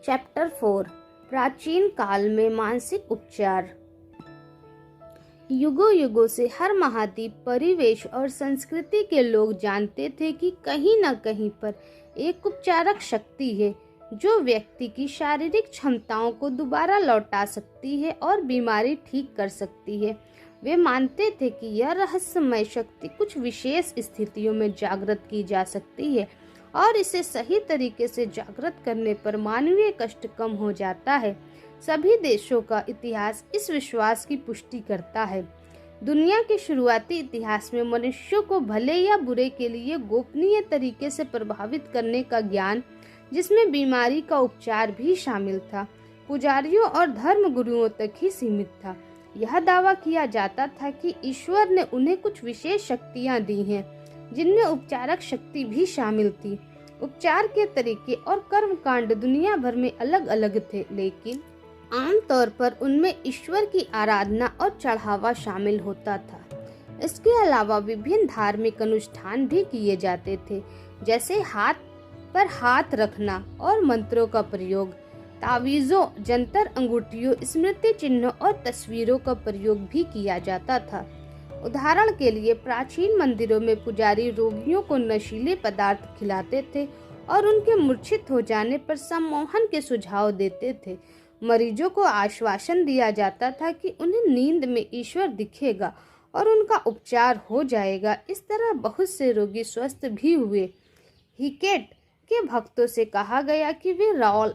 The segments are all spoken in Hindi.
चैप्टर 4 प्राचीन काल में मानसिक उपचार। युगों युगों से हर महाद्वीप, परिवेश और संस्कृति के लोग जानते थे कि कहीं न कहीं पर एक उपचारक शक्ति है जो व्यक्ति की शारीरिक क्षमताओं को दोबारा लौटा सकती है और बीमारी ठीक कर सकती है। वे मानते थे कि यह रहस्यमय शक्ति कुछ विशेष स्थितियों में जागृत की जा सकती है और इसे सही तरीके से जागृत करने पर मानवीय कष्ट कम हो जाता है। सभी देशों का इतिहास इस विश्वास की पुष्टि करता है। दुनिया के शुरुआती इतिहास में मनुष्यों को भले या बुरे के लिए गोपनीय तरीके से प्रभावित करने का ज्ञान, जिसमें बीमारी का उपचार भी शामिल था, पुजारियों और धर्म गुरुओं तक ही सीमित था। यह दावा किया जाता था कि ईश्वर ने उन्हें कुछ विशेष शक्तियां दी हैं, जिनमें उपचारक शक्ति भी शामिल थी। उपचार के तरीके और कर्मकांड दुनिया भर में अलग अलग थे, लेकिन आमतौर पर उनमें ईश्वर की आराधना और चढ़ावा शामिल होता था। इसके अलावा विभिन्न धार्मिक अनुष्ठान भी किए जाते थे, जैसे हाथ पर हाथ रखना और मंत्रों का प्रयोग, तावीज़ों, जंतर, अंगूठियों, स्मृति चिन्हों और तस्वीरों का प्रयोग भी किया जाता था। उदाहरण के लिए प्राचीन मंदिरों में पुजारी रोगियों को नशीले पदार्थ खिलाते थे और उनके मूर्छित हो जाने पर सम्मोहन के सुझाव देते थे। मरीजों को आश्वासन दिया जाता था कि उन्हें नींद में ईश्वर दिखेगा और उनका उपचार हो जाएगा। इस तरह बहुत से रोगी स्वस्थ भी हुए। हिकेट के भक्तों से कहा गया कि वे राल,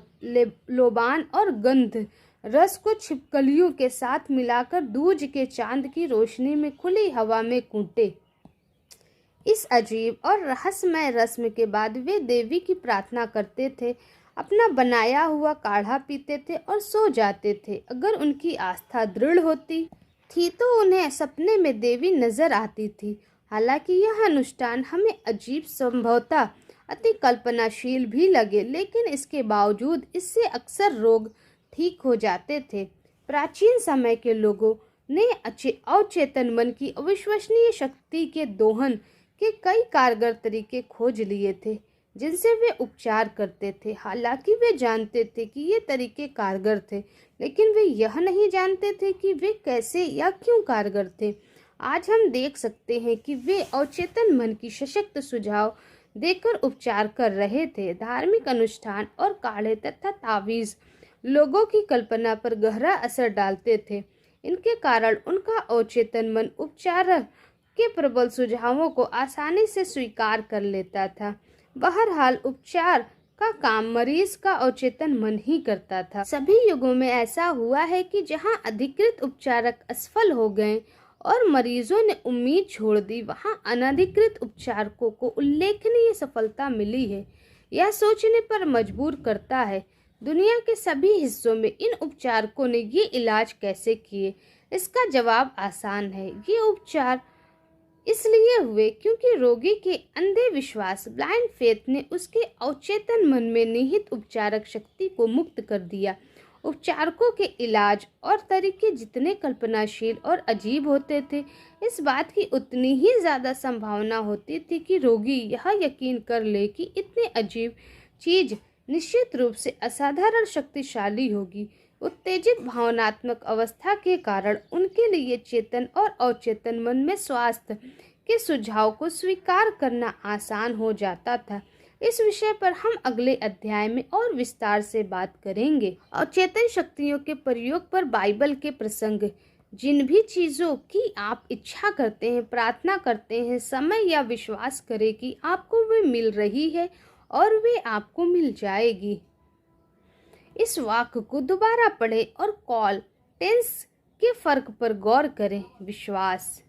लोबान और गंध रस को छिपकलियों के साथ मिलाकर दूज के चांद की रोशनी में खुली हवा में कूटे। इस अजीब और रहस्यमय रस्म के बाद वे देवी की प्रार्थना करते थे, अपना बनाया हुआ काढ़ा पीते थे और सो जाते थे। अगर उनकी आस्था दृढ़ होती थी तो उन्हें सपने में देवी नजर आती थी। हालांकि यह अनुष्ठान हमें अजीब, संभवतः अति कल्पनाशील भी लगे, लेकिन इसके बावजूद इससे अक्सर रोग ठीक हो जाते थे। प्राचीन समय के लोगों ने अवचेतन मन की अविश्वसनीय शक्ति के दोहन के कई कारगर तरीके खोज लिए थे, जिनसे वे उपचार करते थे। हालांकि वे जानते थे कि ये तरीके कारगर थे, लेकिन वे यह नहीं जानते थे कि वे कैसे या क्यों कारगर थे। आज हम देख सकते हैं कि वे अवचेतन मन की सशक्त सुझाव देकर उपचार कर रहे थे। धार्मिक अनुष्ठान और काढ़े तथा तावीज़ लोगों की कल्पना पर गहरा असर डालते थे। इनके कारण उनका अवचेतन मन उपचार के प्रबल सुझावों को आसानी से स्वीकार कर लेता था। बहरहाल उपचार का काम मरीज का अवचेतन मन ही करता था। सभी युगों में ऐसा हुआ है कि जहां अधिकृत उपचारक असफल हो गए और मरीजों ने उम्मीद छोड़ दी, वहां अनधिकृत उपचारकों को उल्लेखनीय सफलता मिली है। यह सोचने पर मजबूर करता है, दुनिया के सभी हिस्सों में इन उपचारकों ने ये इलाज कैसे किए? इसका जवाब आसान है। ये उपचार इसलिए हुए क्योंकि रोगी के अंधे विश्वास, ब्लाइंड फेथ, ने उसके अवचेतन मन में निहित उपचारक शक्ति को मुक्त कर दिया। उपचारकों के इलाज और तरीके जितने कल्पनाशील और अजीब होते थे, इस बात की उतनी ही ज्यादा संभावना होती थी कि रोगी यह यकीन कर ले कि इतनी अजीब चीज निश्चित रूप से असाधारण शक्तिशाली होगी। उत्तेजित भावनात्मक अवस्था के कारण उनके लिए चेतन और अवचेतन मन में स्वास्थ्य के सुझाव को स्वीकार करना आसान हो जाता था। इस विषय पर हम अगले अध्याय में और विस्तार से बात करेंगे। अवचेतन शक्तियों के प्रयोग पर बाइबल के प्रसंग। जिन भी चीजों की आप इच्छा करते हैं, प्रार्थना करते हैं, समय या विश्वास करें कि आपको वे मिल रही है और वे आपको मिल जाएगी। इस वाक्य को दोबारा पढ़ें और कॉल टेंस के फर्क पर गौर करें। विश्वास,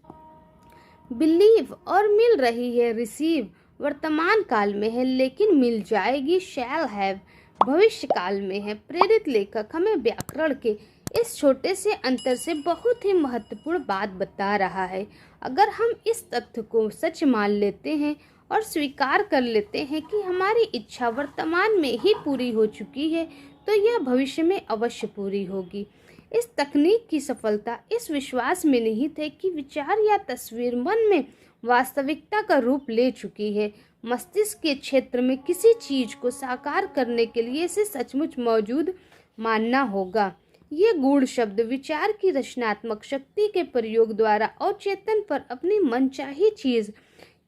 बिलीव, और मिल रही है, रिसीव, वर्तमान काल में है, लेकिन मिल जाएगी, शैल हैव, भविष्य काल में है। प्रेरित लेखक हमें व्याकरण के इस छोटे से अंतर से बहुत ही महत्वपूर्ण बात बता रहा है। अगर हम इस तथ्य को सच मान लेते हैं और स्वीकार कर लेते हैं कि हमारी इच्छा वर्तमान में ही पूरी हो चुकी है, तो यह भविष्य में अवश्य पूरी होगी। इस तकनीक की सफलता इस विश्वास में निहित है कि विचार या तस्वीर मन में वास्तविकता का रूप ले चुकी है। मस्तिष्क के क्षेत्र में किसी चीज को साकार करने के लिए इसे सचमुच मौजूद मानना होगा। ये गूढ़ शब्द विचार की रचनात्मक शक्ति के प्रयोग द्वारा अवचेतन पर अपनी मनचाही चीज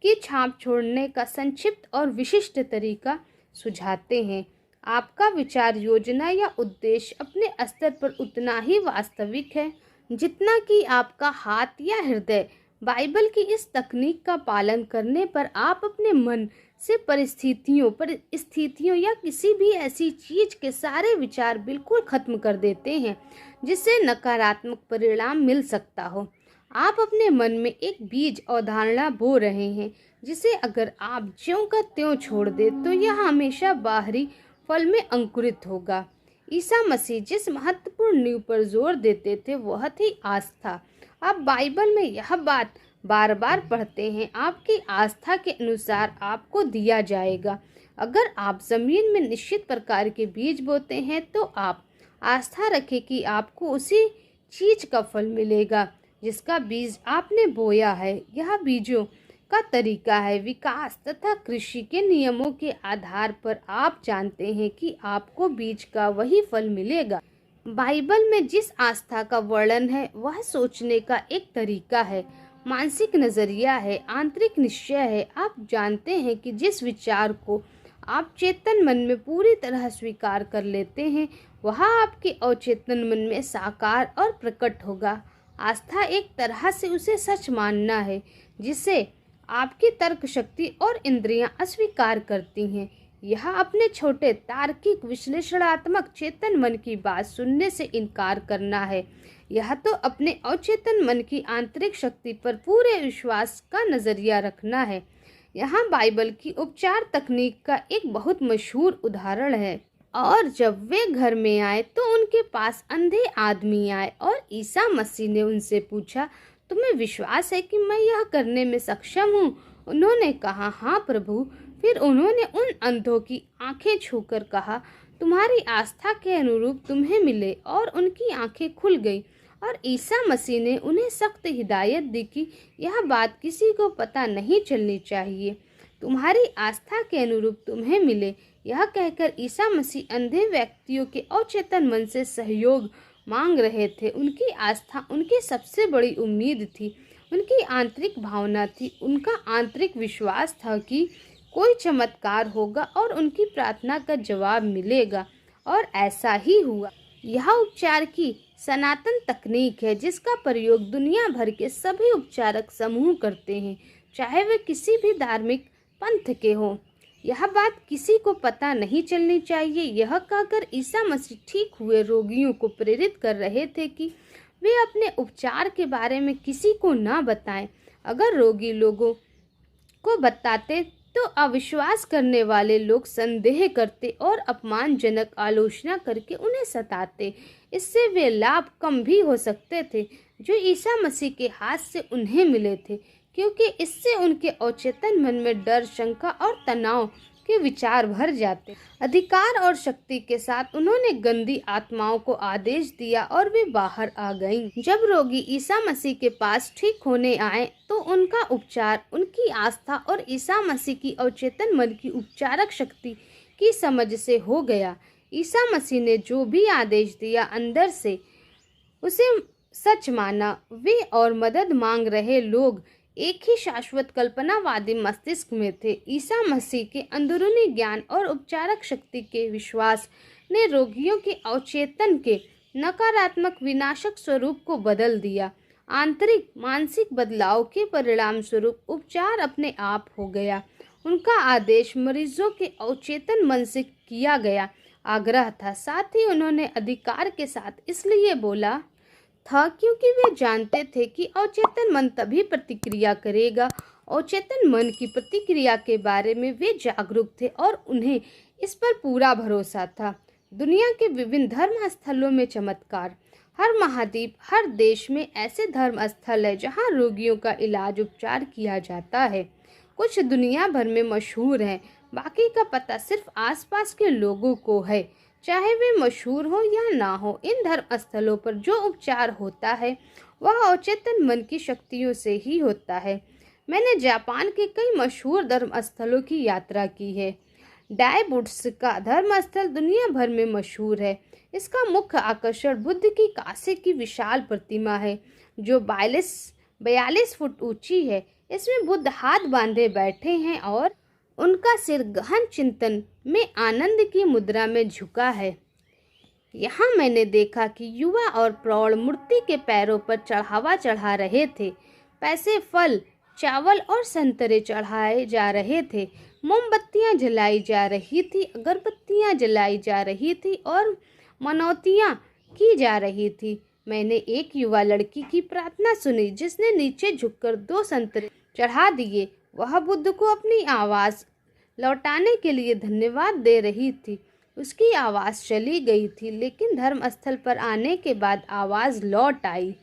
की छाप छोड़ने का संक्षिप्त और विशिष्ट तरीका सुझाते हैं। आपका विचार, योजना या उद्देश्य अपने स्तर पर उतना ही वास्तविक है जितना कि आपका हाथ या हृदय। बाइबल की इस तकनीक का पालन करने पर आप अपने मन से परिस्थितियों या किसी भी ऐसी चीज के सारे विचार बिल्कुल खत्म कर देते हैं जिससे नकारात्मक परिणाम मिल सकता हो। आप अपने मन में एक बीज अवधारणा बो रहे हैं जिसे अगर आप ज्यों का त्यों छोड़ दे तो यह हमेशा बाहरी फल में अंकुरित होगा। ईसा मसीह जिस महत्वपूर्ण नींव पर जोर देते थे वह थी आस्था। आप बाइबल में यह बात बार बार पढ़ते हैं, आपकी आस्था के अनुसार आपको दिया जाएगा। अगर आप जमीन में निश्चित प्रकार के बीज बोते हैं तो आप आस्था रखें कि आपको उसी चीज का फल मिलेगा जिसका बीज आपने बोया है। यह बीजों का तरीका है। विकास तथा कृषि के नियमों के आधार पर आप जानते हैं कि आपको बीज का वही फल मिलेगा। बाइबल में जिस आस्था का वर्णन है वह सोचने का एक तरीका है, मानसिक नजरिया है, आंतरिक निश्चय है। आप जानते हैं कि जिस विचार को आप चेतन मन में पूरी तरह स्वीकार कर लेते हैं वह आपके अवचेतन मन में साकार और प्रकट होगा। आस्था एक तरह से उसे सच मानना है जिसे आपकी तर्क शक्ति और इंद्रियां अस्वीकार करती हैं। यह अपने छोटे तार्किक विश्लेषणात्मक चेतन मन की बात सुनने से इनकार करना है। यह तो अपने अवचेतन मन की आंतरिक शक्ति पर पूरे विश्वास का नजरिया रखना है। यहाँ बाइबल की उपचार तकनीक का एक बहुत मशहूर उदाहरण है। और जब वे घर में आए तो उनके पास अंधे आदमी आए और ईसा मसीह ने उनसे पूछा, तुम्हें विश्वास है कि मैं यह करने में सक्षम हूँ? उन्होंने कहा, हाँ प्रभु। फिर उन्होंने उन अंधों की आंखें छूकर कहा, तुम्हारी आस्था के अनुरूप तुम्हें मिले, और उनकी आंखें खुल गई। और ईसा मसीह ने उन्हें सख्त हिदायत दी कि यह बात किसी को पता नहीं चलनी चाहिए, तुम्हारी आस्था के अनुरूप तुम्हें मिले। यह कहकर ईसा मसीह अंधे व्यक्तियों के अवचेतन मन से सहयोग मांग रहे थे। उनकी आस्था उनकी सबसे बड़ी उम्मीद थी, उनकी आंतरिक भावना थी। उनका आंतरिक विश्वास था कि कोई चमत्कार होगा और उनकी प्रार्थना का जवाब मिलेगा, और ऐसा ही हुआ। यह उपचार की सनातन तकनीक है जिसका प्रयोग दुनिया भर के सभी उपचारक समूह करते हैं, चाहे वे किसी भी धार्मिक पंथ के हों। यह बात किसी को पता नहीं चलनी चाहिए। यह कहकर ईसा मसीह ठीक हुए रोगियों को प्रेरित कर रहे थे कि वे अपने उपचार के बारे में किसी को न बताएं। अगर रोगी लोगों को बताते तो अविश्वास करने वाले लोग संदेह करते और अपमानजनक आलोचना करके उन्हें सताते। इससे वे लाभ कम भी हो सकते थे जो ईसा मसीह के हाथ से उन्हें मिले थे, क्योंकि इससे उनके अवचेतन मन में डर, शंका और तनाव के विचार भर जाते। अधिकार और शक्ति के साथ उन्होंने गंदी आत्माओं को आदेश दिया और वे बाहर आ गईं। जब रोगी ईसा मसीह के पास ठीक होने आए तो उनका उपचार उनकी आस्था और ईसा मसीह की अवचेतन मन की उपचारक शक्ति की समझ से हो गया। ईसा मसीह ने जो भी आदेश दिया अंदर से उसे सच माना। वे और मदद मांग रहे लोग एक ही शाश्वत कल्पनावादी मस्तिष्क में थे। ईसा मसीह के अंदरूनी ज्ञान और उपचारक शक्ति के विश्वास ने रोगियों के अवचेतन के नकारात्मक विनाशक स्वरूप को बदल दिया। आंतरिक मानसिक बदलाव के परिणाम स्वरूप उपचार अपने आप हो गया। उनका आदेश मरीजों के अवचेतन मन से किया गया आग्रह था। साथ ही उन्होंने अधिकार के साथ इसलिए बोला था क्योंकि वे जानते थे कि अवचेतन मन तभी प्रतिक्रिया करेगा। अवचेतन मन की प्रतिक्रिया के बारे में वे जागरूक थे और उन्हें इस पर पूरा भरोसा था। दुनिया के विभिन्न धर्म स्थलों में चमत्कार। हर महाद्वीप, हर देश में ऐसे धर्म स्थल है जहां रोगियों का इलाज उपचार किया जाता है। कुछ दुनिया भर में मशहूर हैं, बाकी का पता सिर्फ आसपास के लोगों को है। चाहे वे मशहूर हो या ना हो। इन धर्म स्थलों पर जो उपचार होता है वह अवचेतन मन की शक्तियों से ही होता है। मैंने जापान के कई मशहूर धर्म स्थलों की यात्रा की है। डाइबुट्स का धर्म स्थल दुनिया भर में मशहूर है। इसका मुख्य आकर्षण बुद्ध की कांसे की विशाल प्रतिमा है जो 42 फुट ऊंची है। इसमें बुद्ध हाथ बांधे बैठे हैं और उनका सिर गहन चिंतन में आनंद की मुद्रा में झुका है। यहाँ मैंने देखा कि युवा और प्रौढ़ मूर्ति के पैरों पर चढ़ावा चढ़ा रहे थे। पैसे, फल, चावल और संतरे चढ़ाए जा रहे थे। मोमबत्तियां जलाई जा रही थी, अगरबत्तियां जलाई जा रही थी और मनौतियां की जा रही थी। मैंने एक युवा लड़की की प्रार्थना सुनी जिसने नीचे झुककर 2 संतरे चढ़ा दिए। वह बुद्ध को अपनी आवाज़ लौटाने के लिए धन्यवाद दे रही थी। उसकी आवाज़ चली गई थी, लेकिन धर्मस्थल पर आने के बाद आवाज़ लौट आई।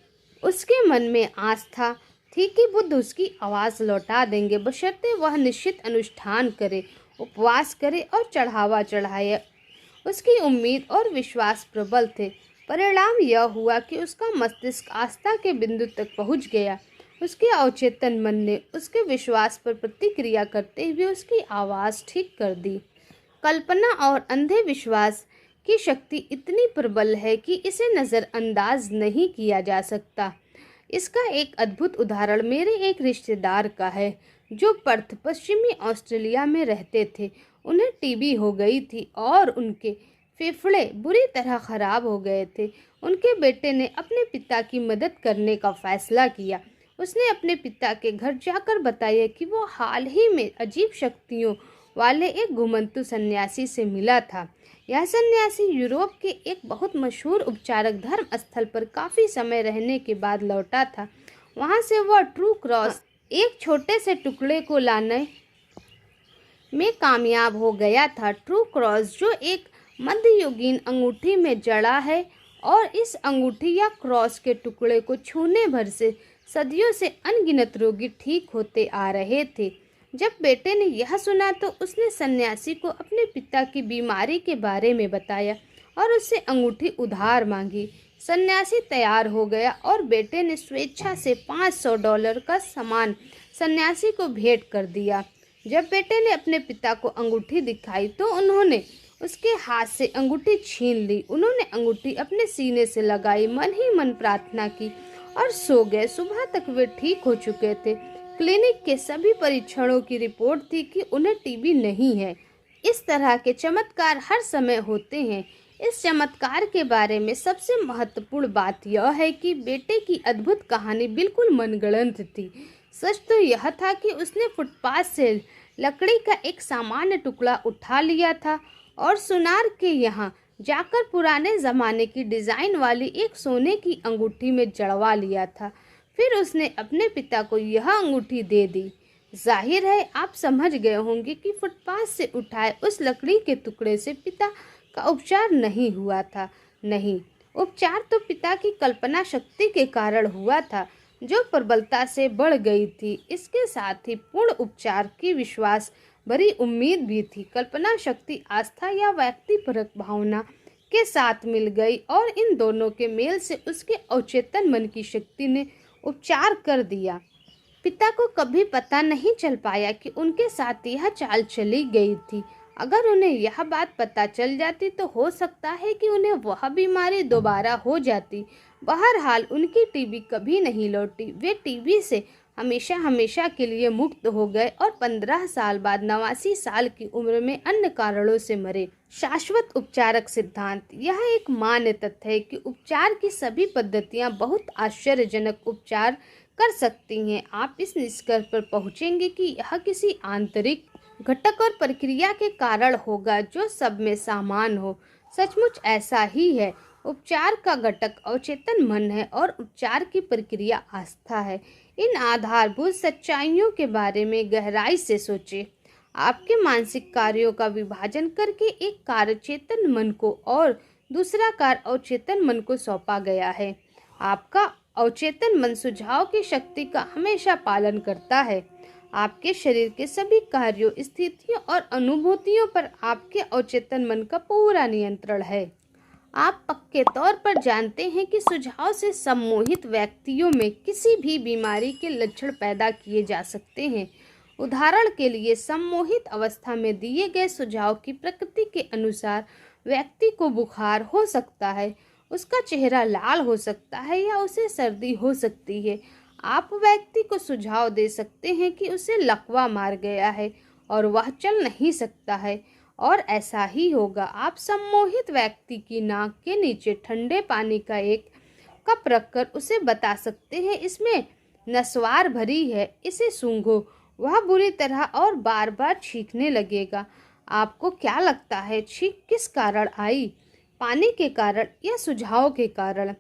उसके मन में आस्था थी कि बुद्ध उसकी आवाज़ लौटा देंगे, बशर्ते वह निश्चित अनुष्ठान करे, उपवास करे और चढ़ावा चढ़ाए। उसकी उम्मीद और विश्वास प्रबल थे। परिणाम यह हुआ कि उसका मस्तिष्क आस्था के बिंदु तक पहुंच गया। उसके अवचेतन मन ने उसके विश्वास पर प्रतिक्रिया करते हुए उसकी आवाज़ ठीक कर दी। कल्पना और अंधे विश्वास की शक्ति इतनी प्रबल है कि इसे नज़रअंदाज नहीं किया जा सकता। इसका एक अद्भुत उदाहरण मेरे एक रिश्तेदार का है जो पर्थ, पश्चिमी ऑस्ट्रेलिया में रहते थे। उन्हें टीबी हो गई थी और उनके फेफड़े बुरी तरह खराब हो गए थे। उनके बेटे ने अपने पिता की मदद करने का फैसला किया। उसने अपने पिता के घर जाकर बताया कि वो हाल ही में अजीब शक्तियों वाले एक घुमंतु सन्यासी से मिला था। यह सन्यासी यूरोप के एक बहुत मशहूर उपचारक धर्म स्थल पर काफ़ी समय रहने के बाद लौटा था। वहाँ से वह ट्रू क्रॉस, एक छोटे से टुकड़े को लाने में कामयाब हो गया था। ट्रू क्रॉस जो एक मध्ययुगीन अंगूठी में जड़ा है और इस अंगूठी या क्रॉस के टुकड़े को छूने भर से सदियों से अनगिनत रोगी ठीक होते आ रहे थे। जब बेटे ने यह सुना तो उसने सन्यासी को अपने पिता की बीमारी के बारे में बताया और उससे अंगूठी उधार मांगी। सन्यासी तैयार हो गया और बेटे ने स्वेच्छा से $500 का सामान सन्यासी को भेंट कर दिया। जब बेटे ने अपने पिता को अंगूठी दिखाई तो उन्होंने उसके हाथ से अंगूठी छीन ली। उन्होंने अंगूठी अपने सीने से लगाई, मन ही मन प्रार्थना की और सो गए। सुबह तक वे ठीक हो चुके थे। क्लिनिक के सभी परीक्षणों की रिपोर्ट थी कि उन्हें टीबी नहीं है। इस तरह के चमत्कार हर समय होते हैं। इस चमत्कार के बारे में सबसे महत्वपूर्ण बात यह है कि बेटे की अद्भुत कहानी बिल्कुल मनगढ़ंत थी। सच तो यह था कि उसने फुटपाथ से लकड़ी का एक सामान्य टुकड़ा उठा लिया था और सुनार के यहाँ जाकर पुराने ज़माने की डिज़ाइन वाली एक सोने की अंगूठी में जड़वा लिया था। फिर उसने अपने पिता को यह अंगूठी दे दी। जाहिर है आप समझ गए होंगे कि फुटपाथ से उठाए उस लकड़ी के टुकड़े से पिता का उपचार नहीं हुआ था। नहीं, उपचार तो पिता की कल्पना शक्ति के कारण हुआ था जो प्रबलता से बढ़ गई थी। इसके साथ ही पूर्ण उपचार की विश्वास भरी उम्मीद भी थी। कल्पना शक्ति आस्था या व्यक्तिपरक भावना के साथ मिल गई और इन दोनों के मेल से उसके अवचेतन मन की शक्ति ने उपचार कर दिया। पिता को कभी पता नहीं चल पाया कि उनके साथ यह चाल चली गई थी। अगर उन्हें यह बात पता चल जाती तो हो सकता है कि उन्हें वह बीमारी दोबारा हो जाती। बहरहाल उनकी टीबी कभी नहीं लौटी। वे टीबी से हमेशा हमेशा के लिए मुक्त हो गए और 15 साल बाद 89 साल की उम्र में अन्य कारणों से मरे। शाश्वत उपचारक सिद्धांत। यह एक मान्य तथ्य है कि उपचार की सभी पद्धतियां बहुत आश्चर्यजनक उपचार कर सकती हैं। आप इस निष्कर्ष पर पहुंचेंगे कि यह किसी आंतरिक घटक और प्रक्रिया के कारण होगा जो सब में समान हो। सचमुच ऐसा ही है। उपचार का घटक अवचेतन मन है और उपचार की प्रक्रिया आस्था है। इन आधारभूत सच्चाइयों के बारे में गहराई से सोचें। आपके मानसिक कार्यों का विभाजन करके एक कार्य चेतन मन को और दूसरा कार्य अवचेतन मन को सौंपा गया है। आपका अवचेतन मन सुझाव की शक्ति का हमेशा पालन करता है। आपके शरीर के सभी कार्यों, स्थितियों और अनुभूतियों पर आपके अवचेतन मन का पूरा नियंत्रण है। आप पक्के तौर पर जानते हैं कि सुझाव से सम्मोहित व्यक्तियों में किसी भी बीमारी के लक्षण पैदा किए जा सकते हैं। उदाहरण के लिए, सम्मोहित अवस्था में दिए गए सुझाव की प्रकृति के अनुसार व्यक्ति को बुखार हो सकता है, उसका चेहरा लाल हो सकता है या उसे सर्दी हो सकती है। आप व्यक्ति को सुझाव दे सकते हैं कि उसे लकवा मार गया है और वह चल नहीं सकता है, और ऐसा ही होगा। आप सम्मोहित व्यक्ति की नाक के नीचे ठंडे पानी का एक कप रखकर उसे बता सकते हैं, इसमें नस्वार भरी है, इसे सूंघो। वह बुरी तरह और बार बार छींकने लगेगा। आपको क्या लगता है, छींक किस कारण आई? पानी के कारण या सुझाव के कारण?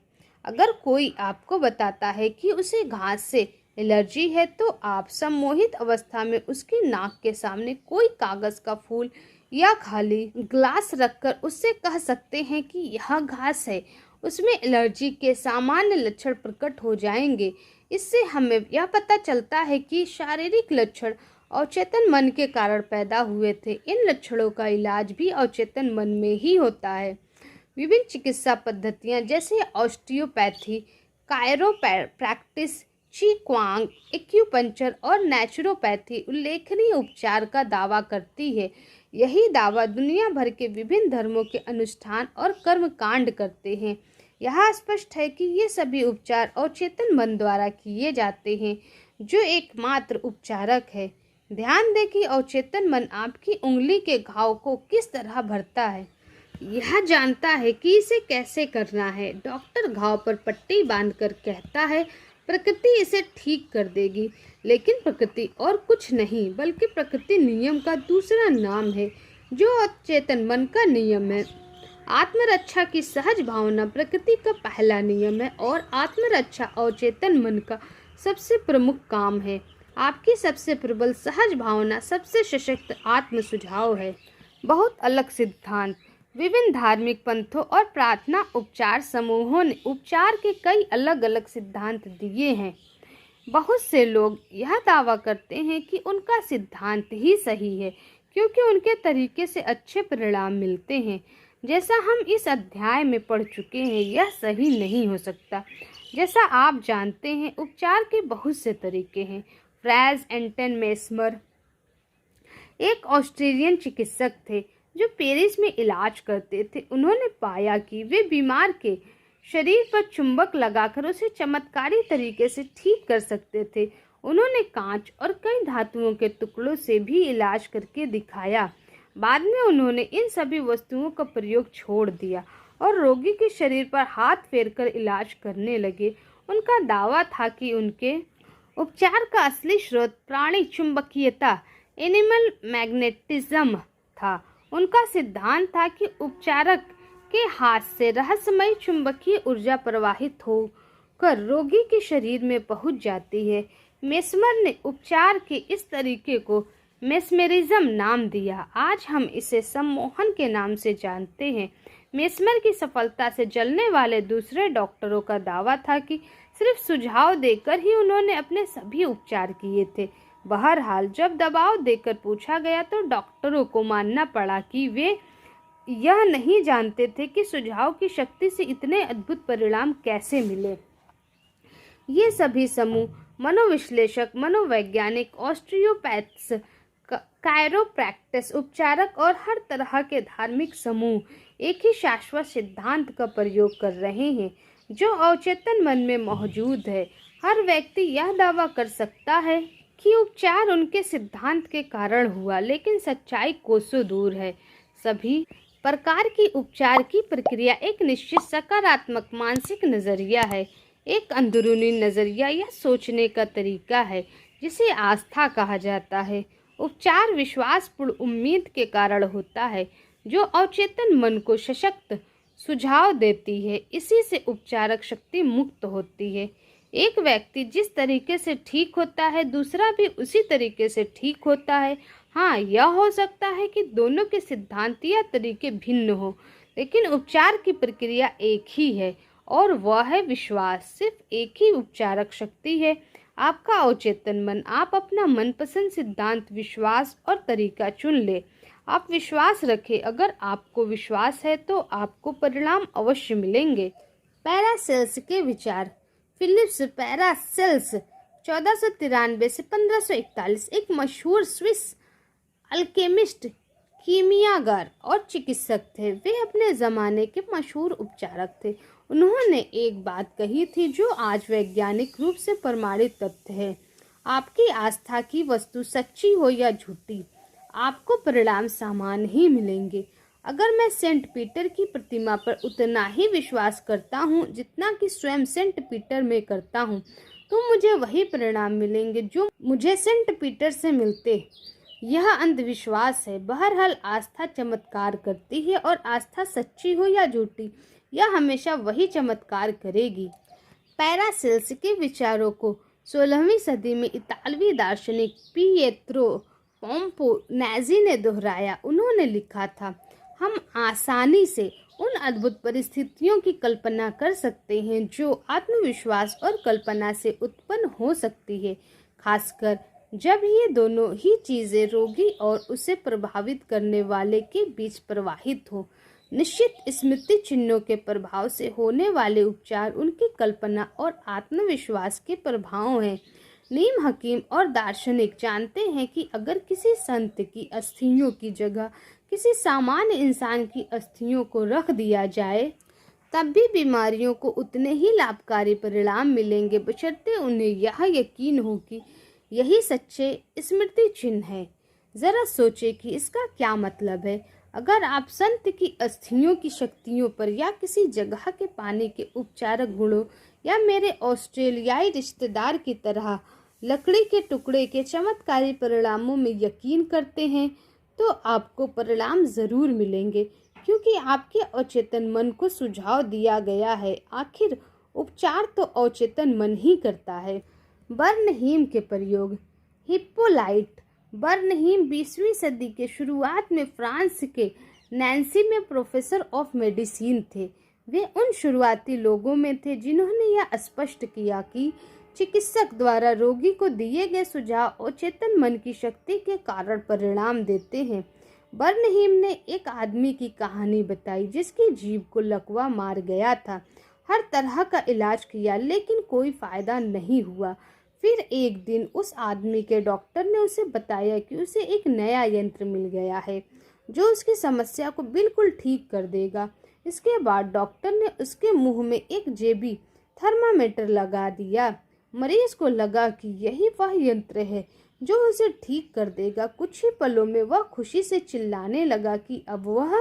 अगर कोई आपको बताता है कि उसे घास से एलर्जी है, तो आप सम्मोहित अवस्था में उसकी नाक के सामने कोई कागज का फूल या खाली ग्लास रखकर उससे कह सकते हैं कि यह घास है, उसमें एलर्जी के सामान्य लक्षण प्रकट हो जाएंगे। इससे हमें यह पता चलता है कि शारीरिक लक्षण अवचेतन मन के कारण पैदा हुए थे। इन लक्षणों का इलाज भी अवचेतन मन में ही होता है। विभिन्न चिकित्सा पद्धतियां जैसे ऑस्टियोपैथी, कायरोप्रैक्टिस, ची क्वांग, एक्यूपंक्चर और नेचुरोपैथी उल्लेखनीय उपचार का दावा करती है। यही दावा दुनिया भर के विभिन्न धर्मों के अनुष्ठान और कर्म कांड करते हैं। यह स्पष्ट है कि ये सभी उपचार अवचेतन मन द्वारा किए जाते हैं, जो एकमात्र उपचारक है। ध्यान दें कि अवचेतन मन आपकी उंगली के घाव को किस तरह भरता है। यह जानता है कि इसे कैसे करना है। डॉक्टर घाव पर पट्टी बांधकर कहता है, प्रकृति इसे ठीक कर देगी, लेकिन प्रकृति और कुछ नहीं बल्कि प्रकृति नियम का दूसरा नाम है, जो अवचेतन मन का नियम है। आत्मरक्षा की सहज भावना प्रकृति का पहला नियम है और आत्मरक्षा अवचेतन मन का सबसे प्रमुख काम है। आपकी सबसे प्रबल सहज भावना सबसे सशक्त आत्म सुझाव है। बहुत अलग सिद्धांत। विभिन्न धार्मिक पंथों और प्रार्थना उपचार समूहों ने उपचार के कई अलग अलग सिद्धांत दिए हैं। बहुत से लोग यह दावा करते हैं कि उनका सिद्धांत ही सही है, क्योंकि उनके तरीके से अच्छे परिणाम मिलते हैं। जैसा हम इस अध्याय में पढ़ चुके हैं, यह सही नहीं हो सकता। जैसा आप जानते हैं, उपचार के बहुत से तरीके हैं। फ्रैज एंटन मेस्मर एक ऑस्ट्रेलियन चिकित्सक थे जो पेरिस में इलाज करते थे। उन्होंने पाया कि वे बीमार के शरीर पर चुंबक लगाकर उसे चमत्कारी तरीके से ठीक कर सकते थे। उन्होंने कांच और कई धातुओं के टुकड़ों से भी इलाज करके दिखाया। बाद में उन्होंने इन सभी वस्तुओं का प्रयोग छोड़ दिया और रोगी के शरीर पर हाथ फेरकर इलाज करने लगे। उनका दावा था कि उनके उपचार का असली स्रोत प्राणी चुंबकीयता, एनिमल मैग्नेटिज्म था। उनका सिद्धांत था कि उपचारक के हाथ से रहस्यमयी चुंबकीय ऊर्जा प्रवाहित होकर रोगी के शरीर में पहुंच जाती है। मेस्मर ने उपचार के इस तरीके को मेस्मेरिज्म नाम दिया। आज हम इसे सम्मोहन के नाम से जानते हैं। मेस्मर की सफलता से जलने वाले दूसरे डॉक्टरों का दावा था कि सिर्फ सुझाव देकर ही उन्होंने अपने सभी उपचार किए थे। बहरहाल, जब दबाव देकर पूछा गया तो डॉक्टरों को मानना पड़ा कि वे यह नहीं जानते थे कि सुझाव की शक्ति से इतने अद्भुत परिणाम कैसे मिले। ये सभी समूह मनोविश्लेषक, मनोवैज्ञानिक, ऑस्टियोपैथ्स, कायरोप्रैक्टिस उपचारक और हर तरह के धार्मिक समूह एक ही शाश्वत सिद्धांत का प्रयोग कर रहे हैं जो अवचेतन मन में मौजूद है। हर व्यक्ति यह दावा कर सकता है कि उपचार उनके सिद्धांत के कारण हुआ, लेकिन सच्चाई कोसों दूर है। सभी प्रकार की उपचार की प्रक्रिया एक निश्चित सकारात्मक मानसिक नजरिया है, एक अंदरूनी नजरिया या सोचने का तरीका है जिसे आस्था कहा जाता है। उपचार विश्वासपूर्ण उम्मीद के कारण होता है जो अवचेतन मन को सशक्त सुझाव देती है। इसी से उपचारक शक्ति मुक्त होती है। एक व्यक्ति जिस तरीके से ठीक होता है, दूसरा भी उसी तरीके से ठीक होता है। हाँ, यह हो सकता है कि दोनों के सिद्धांत या तरीके भिन्न हो, लेकिन उपचार की प्रक्रिया एक ही है और वह है विश्वास। सिर्फ एक ही उपचारक शक्ति है। आपका अवचेतन मन। आप अपना मनपसंद सिद्धांत, विश्वास और तरीका चुन ले। आप विश्वास रखें। अगर आपको विश्वास है तो आपको परिणाम अवश्य मिलेंगे। पैरासेल्स के विचार। फिलिप्स पैरासेल्स 1493 से 1541 एक मशहूर स्विस अल्केमिस्ट, कीमियागर और चिकित्सक थे। वे अपने ज़माने के मशहूर उपचारक थे। उन्होंने एक बात कही थी जो आज वैज्ञानिक रूप से प्रमाणित तथ्य है। आपकी आस्था की वस्तु सच्ची हो या झूठी, आपको परिणाम समान ही मिलेंगे। अगर मैं सेंट पीटर की प्रतिमा पर उतना ही विश्वास करता हूँ जितना कि स्वयं सेंट पीटर में करता हूँ, तो मुझे वही परिणाम मिलेंगे जो मुझे सेंट पीटर से मिलते। यह अंधविश्वास है। बहरहाल आस्था चमत्कार करती है और आस्था सच्ची हो या झूठी, यह हमेशा वही चमत्कार करेगी। पैरासेल्स के विचारों को 16वीं सदी में इतालवी दार्शनिक पिएत्रो पोम्पोनेजी ने दोहराया। उन्होंने लिखा था, हम आसानी से उन अद्भुत परिस्थितियों की कल्पना कर सकते हैं जो आत्मविश्वास और कल्पना से उत्पन्न हो सकती है, खासकर जब ये दोनों ही चीज़ें रोगी और उसे प्रभावित करने वाले के बीच प्रवाहित हो। निश्चित स्मृति चिन्हों के प्रभाव से होने वाले उपचार उनकी कल्पना और आत्मविश्वास के प्रभाव हैं। नीम हकीम और दार्शनिक जानते हैं कि अगर किसी संत की अस्थियों की जगह किसी सामान्य इंसान की अस्थियों को रख दिया जाए, तब भी बीमारियों को उतने ही लाभकारी परिणाम मिलेंगे, बशर्ते उन्हें यह यकीन हो कि यही सच्चे स्मृति चिन्ह है। जरा सोचे कि इसका क्या मतलब है। अगर आप संत की अस्थियों की शक्तियों पर या किसी जगह के पानी के उपचारक गुणों या मेरे ऑस्ट्रेलियाई रिश्तेदार की तरह लकड़ी के टुकड़े के चमत्कारी परिणामों में यकीन करते हैं, तो आपको परिणाम जरूर मिलेंगे, क्योंकि आपके अवचेतन मन को सुझाव दिया गया है। आखिर उपचार तो अवचेतन मन ही करता है। बर्नहीम के प्रयोग। हिप्पोलाइट बर्नहीम 20वीं सदी के शुरुआत में फ्रांस के नैन्सी में प्रोफेसर ऑफ मेडिसिन थे। वे उन शुरुआती लोगों में थे जिन्होंने यह स्पष्ट किया कि चिकित्सक द्वारा रोगी को दिए गए सुझाव अवचेतन मन की शक्ति के कारण परिणाम देते हैं। बर्नहीम ने एक आदमी की कहानी बताई जिसकी जीभ को लकवा मार गया था। हर तरह का इलाज किया लेकिन कोई फायदा नहीं हुआ। फिर एक दिन उस आदमी के डॉक्टर ने उसे बताया कि उसे एक नया यंत्र मिल गया है जो उसकी समस्या को बिल्कुल ठीक कर देगा। इसके बाद डॉक्टर ने उसके मुंह में एक जेबी थर्मामीटर लगा दिया। मरीज को लगा कि यही वह यंत्र है जो उसे ठीक कर देगा। कुछ ही पलों में वह खुशी से चिल्लाने लगा कि अब वह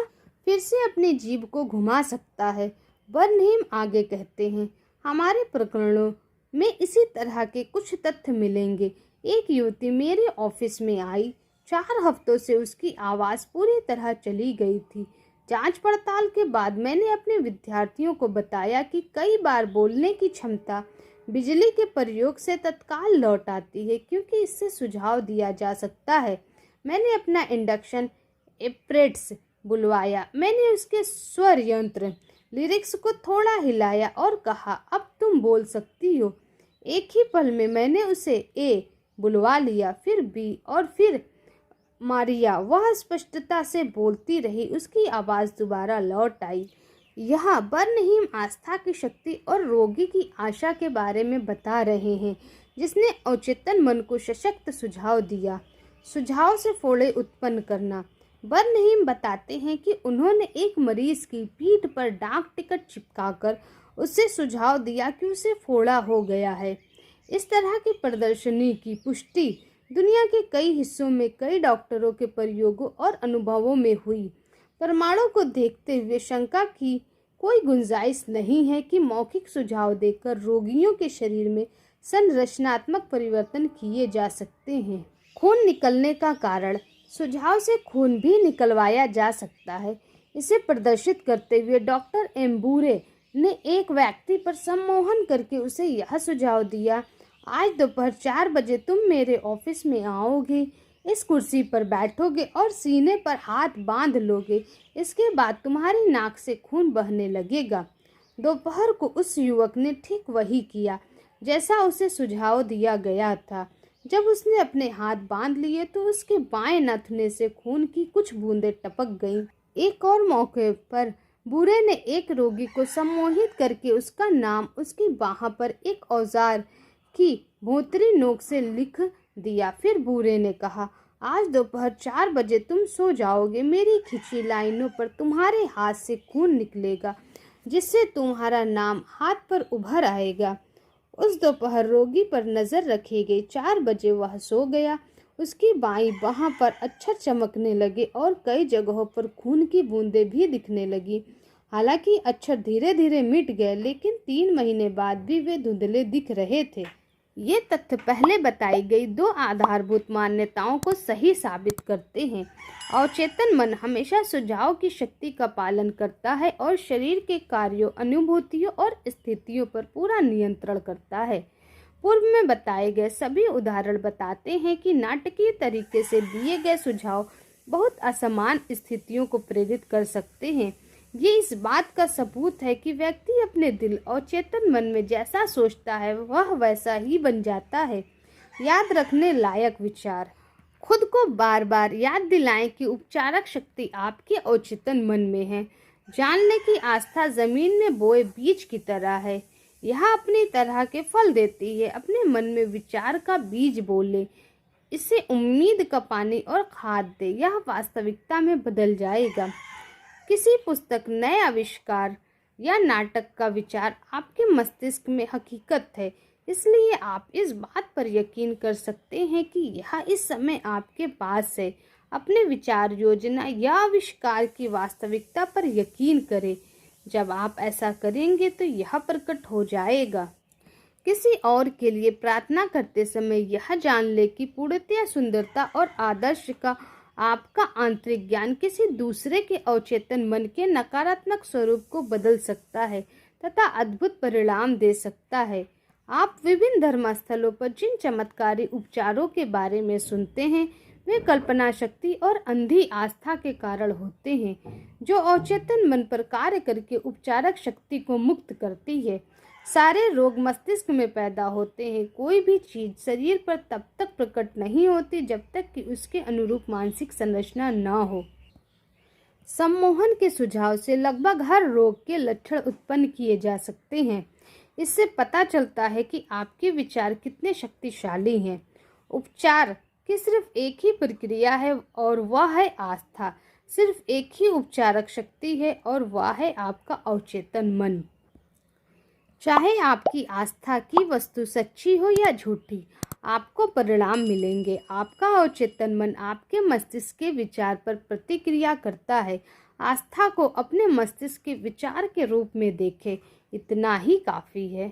फिर से अपनी जीभ को घुमा सकता है। बर्नहीम आगे कहते हैं, हमारे प्रकरणों में इसी तरह के कुछ तथ्य मिलेंगे। एक युवती मेरे ऑफिस में आई। 4 हफ्तों से उसकी आवाज़ पूरी तरह चली गई थी। जांच पड़ताल के बाद मैंने अपने विद्यार्थियों को बताया कि कई बार बोलने की क्षमता बिजली के प्रयोग से तत्काल लौट आती है, क्योंकि इससे सुझाव दिया जा सकता है। मैंने अपना इंडक्शन एपरेट्स बुलवाया। मैंने उसके स्वर यंत्र लिरिक्स को थोड़ा हिलाया और कहा, अब तुम बोल सकती हो। एक ही पल में मैंने उसे ए बुलवा लिया, फिर बी और फिर मारिया। वह स्पष्टता से बोलती रही। उसकी आवाज़ दोबारा लौट आई। यहाँ बर्नहीम आस्था की शक्ति और रोगी की आशा के बारे में बता रहे हैं, जिसने अवचेतन मन को सशक्त सुझाव दिया। सुझाव से फोड़े उत्पन्न करना। बर्नहीम बताते हैं कि उन्होंने एक मरीज की पीठ पर डाक टिकट चिपकाकर उससे सुझाव दिया कि उसे फोड़ा हो गया है। इस तरह की प्रदर्शनी की पुष्टि दुनिया के कई हिस्सों में कई डॉक्टरों के प्रयोगों और अनुभवों में हुई। प्रमाणों को देखते हुए शंका की कोई गुंजाइश नहीं है कि मौखिक सुझाव देकर रोगियों के शरीर में संरचनात्मक परिवर्तन किए जा सकते हैं। खून निकलने का कारण। सुझाव से खून भी निकलवाया जा सकता है। इसे प्रदर्शित करते हुए डॉक्टर एम्बूरे ने एक व्यक्ति पर सम्मोहन करके उसे यह सुझाव दिया, आज दोपहर 4 बजे तुम मेरे ऑफिस में आओगे, इस कुर्सी पर बैठोगे और सीने पर हाथ बांध लोगे। इसके बाद तुम्हारी नाक से खून बहने लगेगा। दोपहर को उस युवक ने ठीक वही किया। जैसा उसे सुझाव दिया गया था। जब उसने अपने हाथ बांध लिए तो उसके बाएं नथुने से खून की कुछ बूंदें टपक गईं। एक और मौके पर बूढ़े ने एक रोगी को सम्मोहित करके उसका नाम उसकी बाह पर एक औजार की भोंतरी नोक से लिख दिया। फिर बूढ़े ने कहा, आज दोपहर 4 बजे तुम सो जाओगे। मेरी खिंची लाइनों पर तुम्हारे हाथ से खून निकलेगा, जिससे तुम्हारा नाम हाथ पर उभर आएगा। उस दोपहर रोगी पर नजर रखी गई। 4 बजे वह सो गया। उसकी बाईं बाह पर अक्षर चमकने लगे और कई जगहों पर खून की बूंदें भी दिखने लगी। हालांकि अक्षर धीरे धीरे मिट गए, लेकिन 3 महीने बाद भी वे धुंधले दिख रहे थे। ये तथ्य पहले बताई गई 2 आधारभूत मान्यताओं को सही साबित करते हैं। अवचेतन मन हमेशा सुझाव की शक्ति का पालन करता है और शरीर के कार्यों, अनुभूतियों और स्थितियों पर पूरा नियंत्रण करता है। पूर्व में बताए गए सभी उदाहरण बताते हैं कि नाटकीय तरीके से दिए गए सुझाव बहुत असमान स्थितियों को प्रेरित कर सकते हैं। ये इस बात का सबूत है कि व्यक्ति अपने दिल और चेतन मन में जैसा सोचता है वह वैसा ही बन जाता है। याद रखने लायक विचार। खुद को बार बार याद दिलाएं कि उपचारक शक्ति आपके अवचेतन मन में है। जान लें कि आस्था जमीन में बोए बीज की तरह है। यह अपनी तरह के फल देती है। अपने मन में विचार का बीज बोले, इसे उम्मीद का पानी और खाद दे, यह वास्तविकता में बदल जाएगा। किसी पुस्तक, नए आविष्कार या नाटक का विचार आपके मस्तिष्क में हकीकत है, इसलिए आप इस बात पर यकीन कर सकते हैं कि यह इस समय आपके पास है। अपने विचार, योजना या आविष्कार की वास्तविकता पर यकीन करें। जब आप ऐसा करेंगे तो यह प्रकट हो जाएगा। किसी और के लिए प्रार्थना करते समय यह जान ले कि पूर्णतया सुंदरता और आदर्श का आपका आंतरिक ज्ञान किसी दूसरे के अवचेतन मन के नकारात्मक स्वरूप को बदल सकता है तथा अद्भुत परिणाम दे सकता है। आप विभिन्न धर्मस्थलों पर जिन चमत्कारी उपचारों के बारे में सुनते हैं वे कल्पना शक्ति और अंधी आस्था के कारण होते हैं, जो अवचेतन मन पर कार्य करके उपचारक शक्ति को मुक्त करती है। सारे रोग मस्तिष्क में पैदा होते हैं। कोई भी चीज शरीर पर तब तक प्रकट नहीं होती जब तक कि उसके अनुरूप मानसिक संरचना न हो। सम्मोहन के सुझाव से लगभग हर रोग के लक्षण उत्पन्न किए जा सकते हैं। इससे पता चलता है कि आपके विचार कितने शक्तिशाली हैं। उपचार की सिर्फ एक ही प्रक्रिया है और वह है आस्था। सिर्फ एक ही उपचारक शक्ति है और वह है आपका अवचेतन मन। चाहे आपकी आस्था की वस्तु सच्ची हो या झूठी, आपको परिणाम मिलेंगे। आपका अवचेतन मन आपके मस्तिष्क के विचार पर प्रतिक्रिया करता है। आस्था को अपने मस्तिष्क के विचार के रूप में देखें, इतना ही काफ़ी है।